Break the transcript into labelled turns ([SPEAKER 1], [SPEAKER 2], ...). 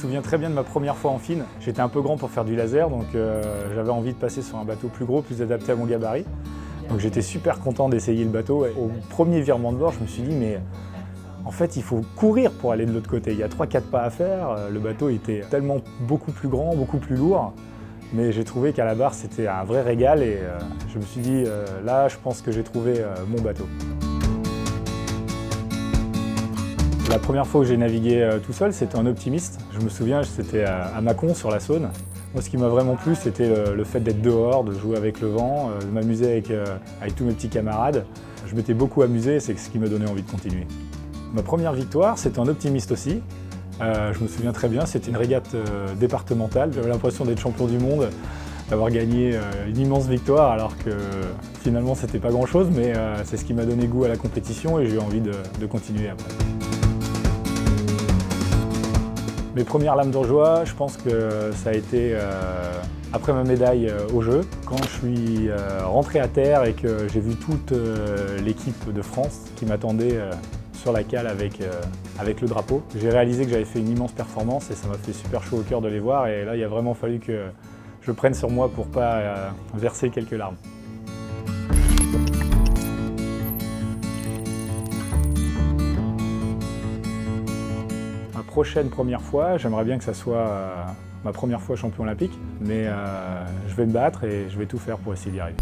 [SPEAKER 1] souviens très bien de ma première fois en Fine. J'étais un peu grand pour faire du laser, donc j'avais envie de passer sur un bateau plus gros, plus adapté à mon gabarit. Donc j'étais super content d'essayer le bateau. Et au premier virement de bord, je me suis dit, mais en fait, il faut courir pour aller de l'autre côté. Il y a 3-4 pas à faire. Le bateau était tellement beaucoup plus grand, beaucoup plus lourd. Mais j'ai trouvé qu'à la barre, c'était un vrai régal et je me suis dit, là, je pense que j'ai trouvé mon bateau. La première fois que j'ai navigué tout seul, c'était en optimiste. Je me souviens, c'était à Mâcon, sur la Saône. Moi, ce qui m'a vraiment plu, c'était le fait d'être dehors, de jouer avec le vent, de m'amuser avec tous mes petits camarades. Je m'étais beaucoup amusé et c'est ce qui m'a donné envie de continuer. Ma première victoire, c'était en optimiste aussi. Je me souviens très bien, c'était une régate départementale. J'avais l'impression d'être champion du monde, d'avoir gagné une immense victoire, alors que finalement, c'était pas grand-chose, mais c'est ce qui m'a donné goût à la compétition et j'ai eu envie de continuer après. Mes premières lames de joie, je pense que ça a été après ma médaille aux Jeux, quand je suis rentré à terre et que j'ai vu toute l'équipe de France qui m'attendait sur la cale avec le drapeau. J'ai réalisé que j'avais fait une immense performance et ça m'a fait super chaud au cœur de les voir et là il a vraiment fallu que je prenne sur moi pour pas verser quelques larmes. Prochaine première fois, j'aimerais bien que ça soit ma première fois champion olympique, mais je vais me battre et je vais tout faire pour essayer d'y arriver.